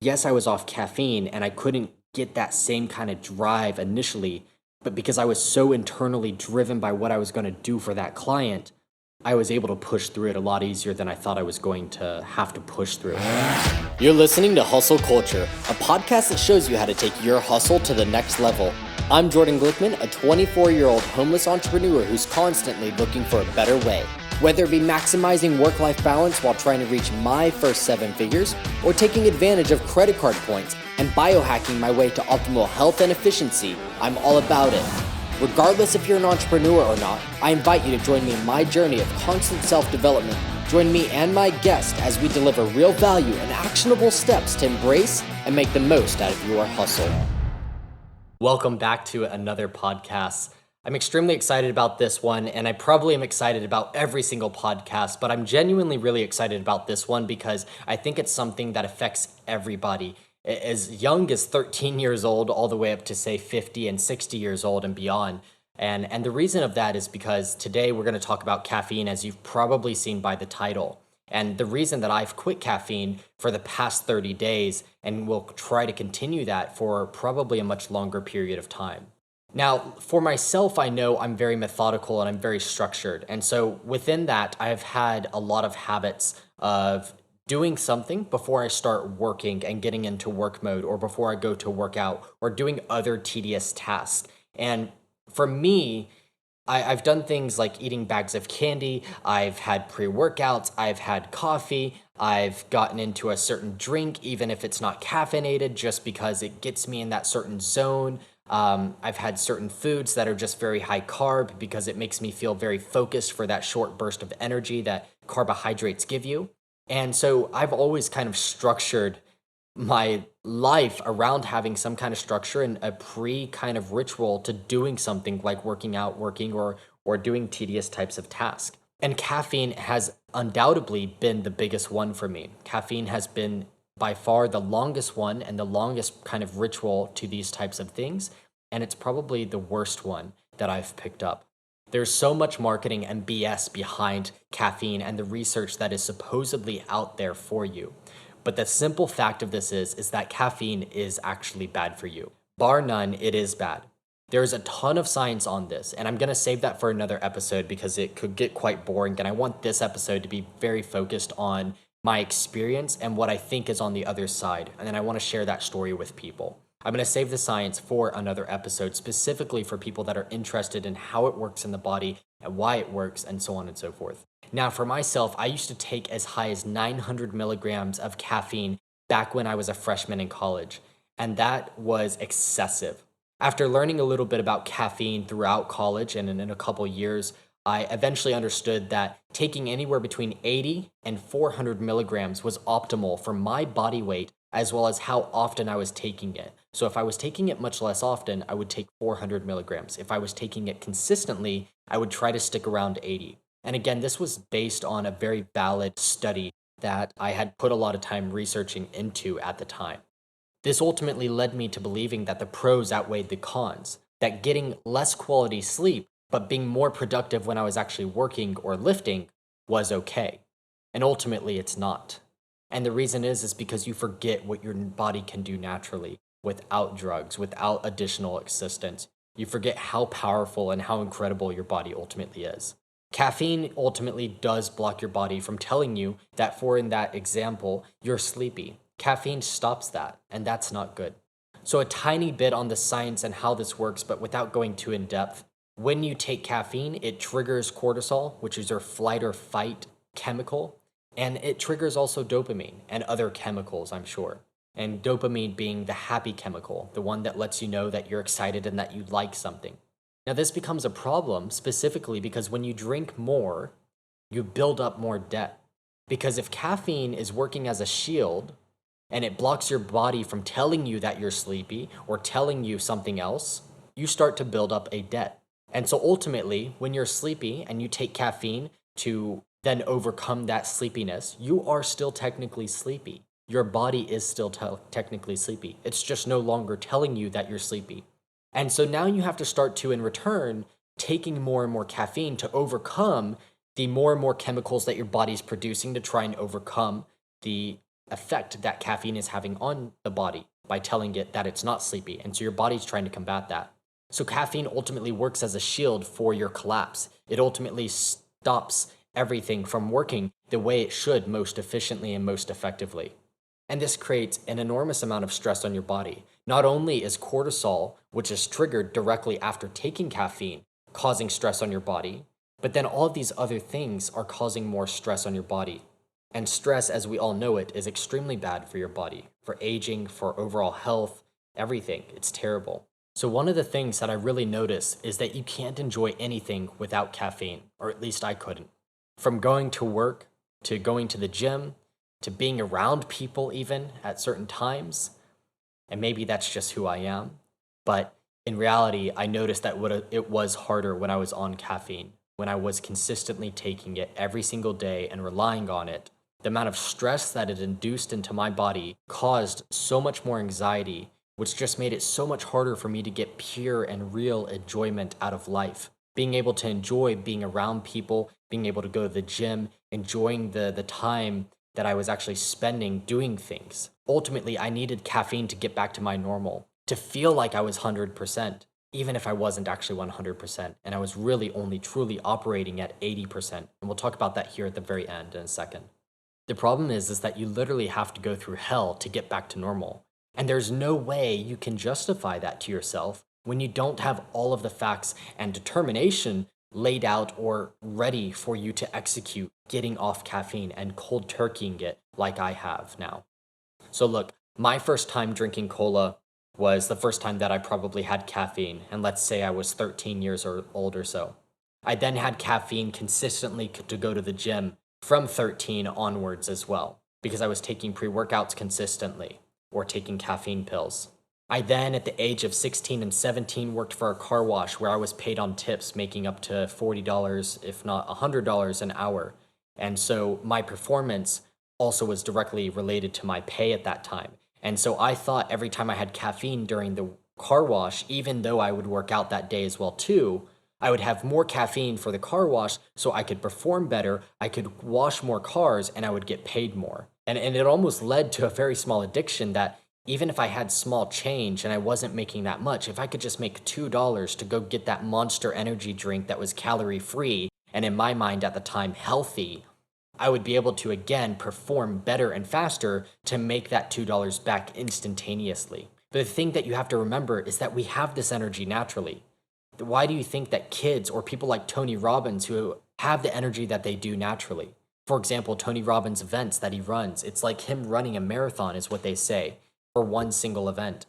yes, I was off caffeine and I couldn't get that same kind of drive initially, but because I was so internally driven by what I was going to do for that client, I was able to push through it a lot easier than I thought I was going to have to push through. You're listening to Hustle Culture, a podcast that shows you how to take your hustle to the next level. I'm Jordan Glickman, a 24-year-old homeless entrepreneur who's constantly looking for a better way. Whether it be maximizing work-life balance while trying to reach my first 7 figures, or taking advantage of credit card points and biohacking my way to optimal health and efficiency, I'm all about it. Regardless if you're an entrepreneur or not, I invite you to join me in my journey of constant self-development. Join me and my guest as we deliver real value and actionable steps to embrace and make the most out of your hustle. Welcome back to another podcast. I'm extremely excited about this one, and I probably am excited about every single podcast, but I'm genuinely really excited about this one because I think it's something that affects everybody. As young as 13 years old, all the way up to say 50 and 60 years old and beyond. And the reason of that is because today we're going to talk about caffeine, as you've probably seen by the title. And the reason that I've quit caffeine for the past 30 days and will try to continue that for probably a much longer period of time. Now, for myself, I know I'm very methodical and I'm very structured. And so within that, I've had a lot of habits of doing something before I start working and getting into work mode, or before I go to work out, or doing other tedious tasks. And for me, I've done things like eating bags of candy, I've had pre-workouts, I've had coffee, I've gotten into a certain drink, even if it's not caffeinated, just because it gets me in that certain zone. I've had certain foods that are just very high carb because it makes me feel very focused for that short burst of energy that carbohydrates give you. And so I've always kind of structured my life around having some kind of structure and a pre kind of ritual to doing something like working out, working, or doing tedious types of tasks. And caffeine has undoubtedly been the biggest one for me. Caffeine has been by far the longest one and the longest kind of ritual to these types of things. And it's probably the worst one that I've picked up. There's so much marketing and BS behind caffeine and the research that is supposedly out there for you. But the simple fact of this is that caffeine is actually bad for you. Bar none, it is bad. There's a ton of science on this, and I'm going to save that for another episode because it could get quite boring, and I want this episode to be very focused on my experience and what I think is on the other side, and then I want to share that story with people. I'm going to save the science for another episode, specifically for people that are interested in how it works in the body and why it works, and so on and so forth. Now, for myself, I used to take as high as 900 milligrams of caffeine back when I was a freshman in college, and that was excessive. After learning a little bit about caffeine throughout college and in a couple years, I eventually understood that taking anywhere between 80 and 400 milligrams was optimal for my body weight, as well as how often I was taking it. So if I was taking it much less often, I would take 400 milligrams. If I was taking it consistently, I would try to stick around 80. And again, this was based on a very valid study that I had put a lot of time researching into at the time. This ultimately led me to believing that the pros outweighed the cons, that getting less quality sleep, but being more productive when I was actually working or lifting was okay. And ultimately, it's not. And the reason is because you forget what your body can do naturally without drugs, without additional assistance. You forget how powerful and how incredible your body ultimately is. Caffeine ultimately does block your body from telling you that, for in that example, you're sleepy. Caffeine stops that, and that's not good. So a tiny bit on the science and how this works, but without going too in depth. When you take caffeine, it triggers cortisol, which is your flight or fight chemical, and it triggers also dopamine and other chemicals, I'm sure. And dopamine being the happy chemical, the one that lets you know that you're excited and that you like something. Now, this becomes a problem specifically because when you drink more, you build up more debt. Because if caffeine is working as a shield and it blocks your body from telling you that you're sleepy or telling you something else, you start to build up a debt. And so ultimately, when you're sleepy and you take caffeine to then overcome that sleepiness, you are still technically sleepy. Your body is still technically sleepy. It's just no longer telling you that you're sleepy. And so now you have to start to, in return, taking more and more caffeine to overcome the more and more chemicals that your body's producing to try and overcome the effect that caffeine is having on the body by telling it that it's not sleepy. And so your body's trying to combat that. So caffeine ultimately works as a shield for your collapse. It ultimately stops everything from working the way it should most efficiently and most effectively. And this creates an enormous amount of stress on your body. Not only is cortisol, which is triggered directly after taking caffeine, causing stress on your body, but then all of these other things are causing more stress on your body. And stress, as we all know it, is extremely bad for your body, for aging, for overall health, everything. It's terrible. So, one of the things that I really notice is that you can't enjoy anything without caffeine, or at least I couldn't. From going to work, to going to the gym, to being around people, even at certain times. And maybe that's just who I am. But in reality, I noticed that it was harder when I was on caffeine, when I was consistently taking it every single day and relying on it. The amount of stress that it induced into my body caused so much more anxiety, which just made it so much harder for me to get pure and real enjoyment out of life. Being able to enjoy being around people, being able to go to the gym, enjoying the time that I was actually spending doing things. Ultimately, I needed caffeine to get back to my normal, to feel like I was 100%, even if I wasn't actually 100%, and I was really only truly operating at 80%. And we'll talk about that here at the very end in a second. The problem is that you literally have to go through hell to get back to normal. And there's no way you can justify that to yourself when you don't have all of the facts and determination laid out or ready for you to execute getting off caffeine and cold turkeying it like I have now. So look, my first time drinking cola was the first time that I probably had caffeine, and let's say I was 13 years old or so. I then had caffeine consistently to go to the gym from 13 onwards as well, because I was taking pre-workouts consistently or taking caffeine pills. I then, at the age of 16 and 17, worked for a car wash where I was paid on tips, making up to $40, if not $100 an hour. And so my performance also was directly related to my pay at that time. And so I thought every time I had caffeine during the car wash, even though I would work out that day as well too, I would have more caffeine for the car wash so I could perform better, I could wash more cars, and I would get paid more. And it almost led to a very small addiction that even if I had small change and I wasn't making that much, if I could just make $2 to go get that Monster energy drink that was calorie free and in my mind at the time healthy, I would be able to again perform better and faster to make that $2 back instantaneously. But the thing that you have to remember is that we have this energy naturally. Why do you think that kids or people like Tony Robbins who have the energy that they do naturally? For example, Tony Robbins' events that he runs, it's like him running a marathon is what they say for one single event.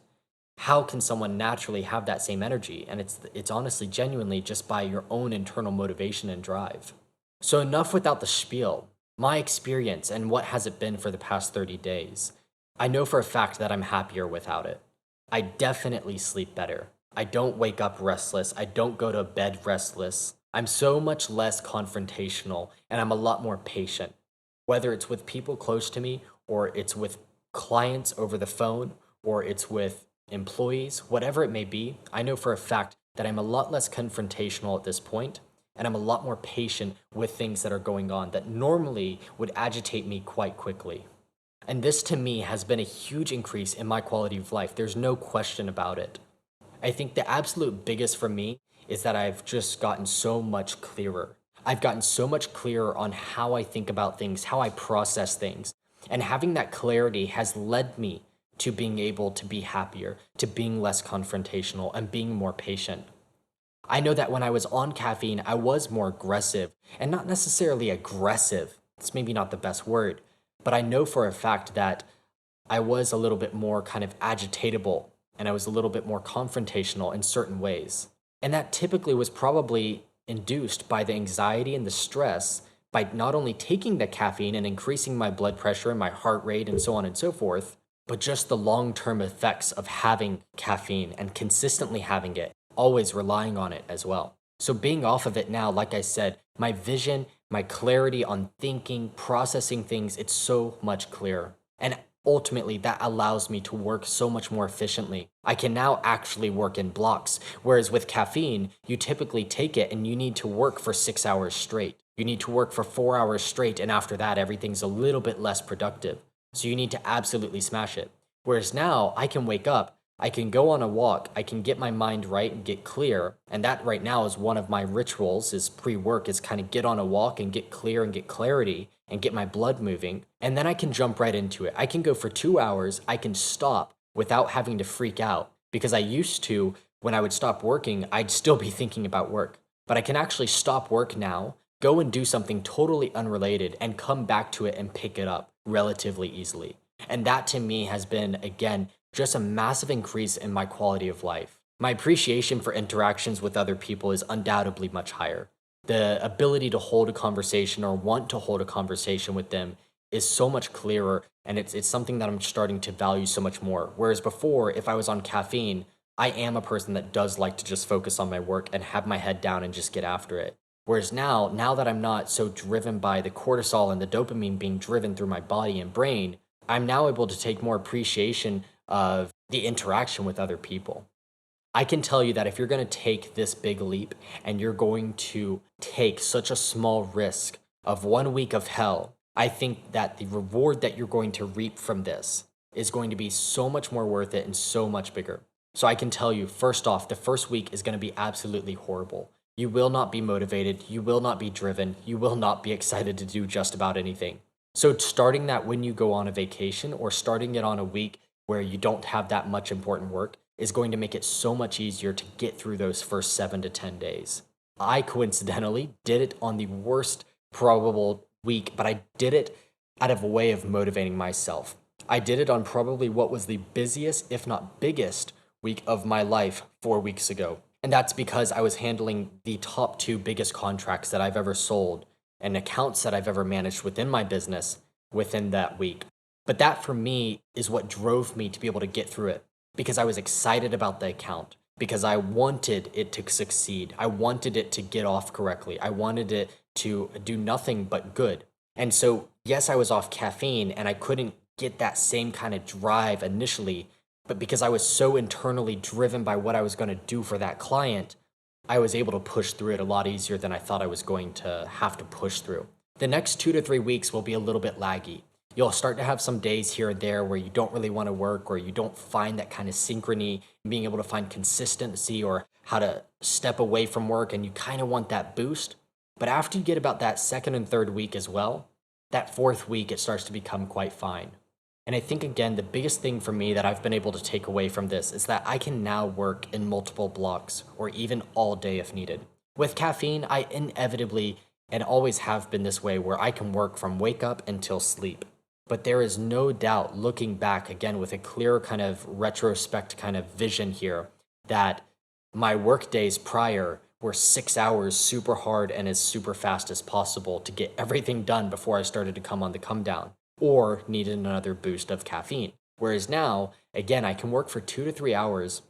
How can someone naturally have that same energy? And it's honestly genuinely just by your own internal motivation and drive. So enough without the spiel. My experience and what has it been for the past 30 days. I know for a fact that I'm happier without it. I definitely sleep better. I don't wake up restless. I don't go to bed restless. I'm so much less confrontational and I'm a lot more patient. Whether it's with people close to me or it's with clients over the phone or it's with employees, whatever it may be, I know for a fact that I'm a lot less confrontational at this point, and I'm a lot more patient with things that are going on that normally would agitate me quite quickly. And this to me has been a huge increase in my quality of life. There's no question about it. I think the absolute biggest for me is that I've just gotten so much clearer. I've gotten so much clearer on how I think about things, how I process things. And having that clarity has led me to being able to be happier, to being less confrontational, and being more patient. I know that when I was on caffeine, I was more aggressive, and not necessarily aggressive. It's maybe not the best word, but I know for a fact that I was a little bit more kind of agitatable, and I was a little bit more confrontational in certain ways. And that typically was probably induced by the anxiety and the stress by not only taking the caffeine and increasing my blood pressure and my heart rate and so on and so forth, but just the long-term effects of having caffeine and consistently having it, always relying on it as well. So being off of it now, like I said, my vision, my clarity on thinking, processing things, it's so much clearer. And ultimately, that allows me to work so much more efficiently. I can now actually work in blocks, whereas with caffeine, you typically take it and you need to work for 6 hours straight. You need to work for 4 hours straight, and after that, everything's a little bit less productive. So you need to absolutely smash it. Whereas now I can wake up, I can go on a walk, I can get my mind right and get clear. And that right now is one of my rituals is pre-work is kind of get on a walk and get clear and get clarity and get my blood moving. And then I can jump right into it. I can go for 2 hours, I can stop without having to freak out because I used to, when I would stop working, I'd still be thinking about work. But I can actually stop work now, go and do something totally unrelated and come back to it and pick it up relatively easily. And that to me has been, again, just a massive increase in my quality of life. My appreciation for interactions with other people is undoubtedly much higher. The ability to hold a conversation or want to hold a conversation with them is so much clearer, and it's something that I'm starting to value so much more. Whereas before, if I was on caffeine, I am a person that does like to just focus on my work and have my head down and just get after it. Whereas now that I'm not so driven by the cortisol and the dopamine being driven through my body and brain, I'm now able to take more appreciation of the interaction with other people. I can tell you that if you're going to take this big leap and you're going to take such a small risk of 1 week of hell, I think that the reward that you're going to reap from this is going to be so much more worth it and so much bigger. So I can tell you, first off, the first week is going to be absolutely horrible. You will not be motivated, you will not be driven, you will not be excited to do just about anything. So starting that when you go on a vacation or starting it on a week where you don't have that much important work is going to make it so much easier to get through those first 7 to 10 days. I coincidentally did it on the worst probable week, but I did it out of a way of motivating myself. I did it on probably what was the busiest, if not biggest, week of my life 4 weeks ago. And that's because I was handling the top two biggest contracts that I've ever sold and accounts that I've ever managed within my business within that week. But that for me is what drove me to be able to get through it because I was excited about the account, because I wanted it to succeed. I wanted it to get off correctly. I wanted it to do nothing but good. And so, yes, I was off caffeine and I couldn't get that same kind of drive initially, but because I was so internally driven by what I was going to do for that client, I was able to push through it a lot easier than I thought I was going to have to push through. The next 2 to 3 weeks will be a little bit laggy. You'll start to have some days here and there where you don't really want to work or you don't find that kind of synchrony, being able to find consistency or how to step away from work and you kind of want that boost. But after you get about that second and third week as well, that fourth week it starts to become quite fine. And I think, again, the biggest thing for me that I've been able to take away from this is that I can now work in multiple blocks or even all day if needed. With caffeine, I inevitably and always have been this way where I can work from wake up until sleep. But there is no doubt, looking back again with a clear kind of retrospect kind of vision here, that my work days prior were 6 hours super hard and as super fast as possible to get everything done before I started to come on the come down or needed another boost of caffeine. Whereas now, again, I can work for 2 to 3 hours,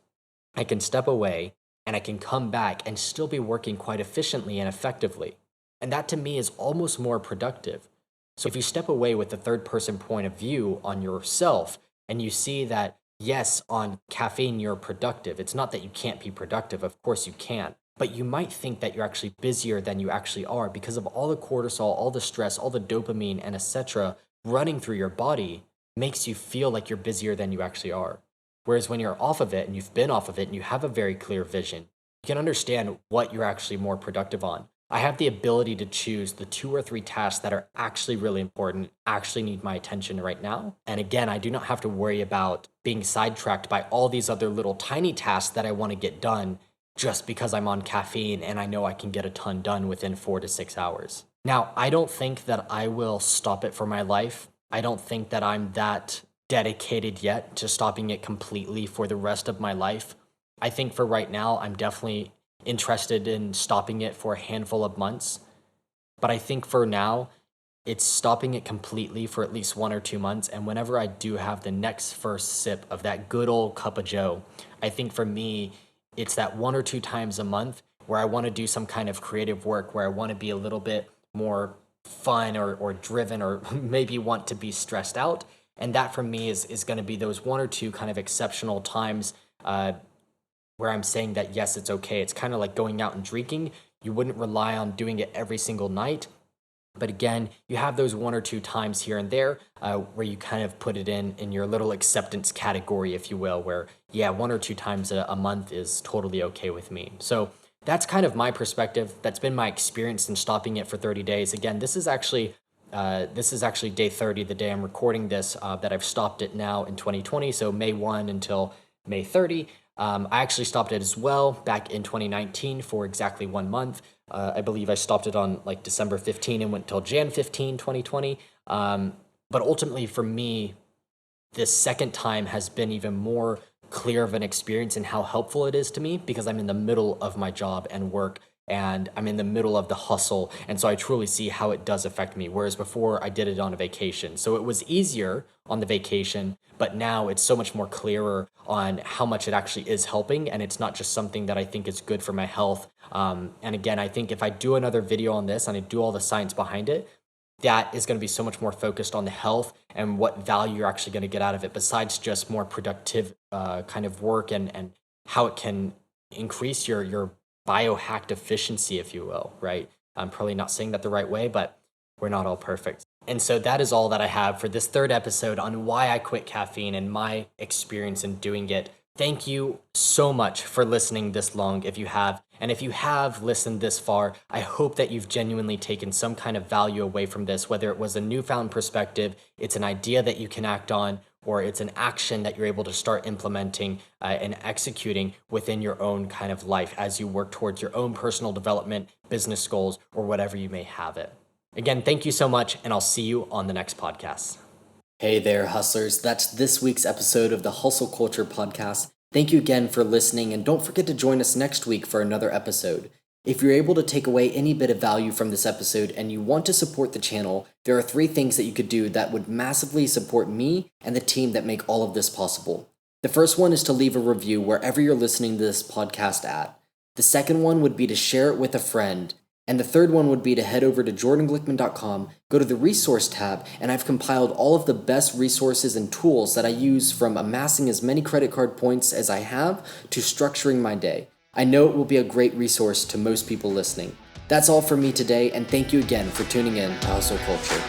I can step away, and I can come back and still be working quite efficiently and effectively. And that to me is almost more productive. So if you step away with the third person point of view on yourself and you see that, yes, on caffeine you're productive, it's not that you can't be productive, of course you can. But you might think that you're actually busier than you actually are because of all the cortisol, all the stress, all the dopamine, and etc running through your body makes you feel like you're busier than you actually are. Whereas when you're off of it and you've been off of it and you have a very clear vision, you can understand what you're actually more productive on. I have the ability to choose the 2 or 3 tasks that are actually really important, actually need my attention right now. And again, I do not have to worry about being sidetracked by all these other little tiny tasks that I want to get done just because I'm on caffeine and I know I can get a ton done within 4 to 6 hours. Now, I don't think that I will stop it for my life. I don't think that I'm that dedicated yet to stopping it completely for the rest of my life. I think for right now, I'm definitely interested in stopping it for a handful of months. But I think for now, it's stopping it completely for at least 1 or 2 months. And whenever I do have the next first sip of that good old cup of Joe, I think for me, it's that 1 or 2 times a month where I want to do some kind of creative work, where I want to be a little bit more fun or driven or maybe want to be stressed out. And that for me is going to be those 1 or 2 kind of exceptional times where I'm saying that, yes, it's okay. It's kind of like going out and drinking. You wouldn't rely on doing it every single night, But again, you have those one or two times here and there where you kind of put it in your little acceptance category, if you will, where, yeah, one or two times a month is totally okay with me. So that's kind of my perspective. That's been my experience in stopping it for 30 days. Again, this is actually day 30, the day I'm recording this, that I've stopped it now in 2020. So May 1 until May 30. I actually stopped it as well back in 2019 for exactly 1 month. I believe I stopped it on like December 15 and went till Jan 15, 2020. But ultimately for me, this second time has been even more clear of an experience in how helpful it is to me because I'm in the middle of my job and work and I'm in the middle of the hustle. And so I truly see how it does affect me. Whereas before I did it on a vacation. So it was easier on the vacation, but now it's so much more clearer on how much it actually is helping. And it's not just something that I think is good for my health. And again, I think if I do another video on this and I do all the science behind it, that is going to be so much more focused on the health and what value you're actually going to get out of it besides just more productive kind of work and how it can increase your biohacked efficiency, if you will, right? I'm probably not saying that the right way, but we're not all perfect. And so that is all that I have for this third episode on why I quit caffeine and my experience in doing it. Thank you so much for listening this long if you have. And if you have listened this far, I hope that you've genuinely taken some kind of value away from this, whether it was a newfound perspective, it's an idea that you can act on, or it's an action that you're able to start implementing and executing within your own kind of life as you work towards your own personal development, business goals, or whatever you may have it. Again, thank you so much, and I'll see you on the next podcast. Hey there, hustlers. That's this week's episode of the Hustle Culture Podcast. Thank you again for listening, and don't forget to join us next week for another episode. If you're able to take away any bit of value from this episode and you want to support the channel, there are 3 things that you could do that would massively support me and the team that make all of this possible. The first one is to leave a review wherever you're listening to this podcast at. The second one would be to share it with a friend. And the third one would be to head over to jordanglickman.com, go to the resource tab, and I've compiled all of the best resources and tools that I use from amassing as many credit card points as I have to structuring my day. I know it will be a great resource to most people listening. That's all for me today, and thank you again for tuning in to Hustle Culture.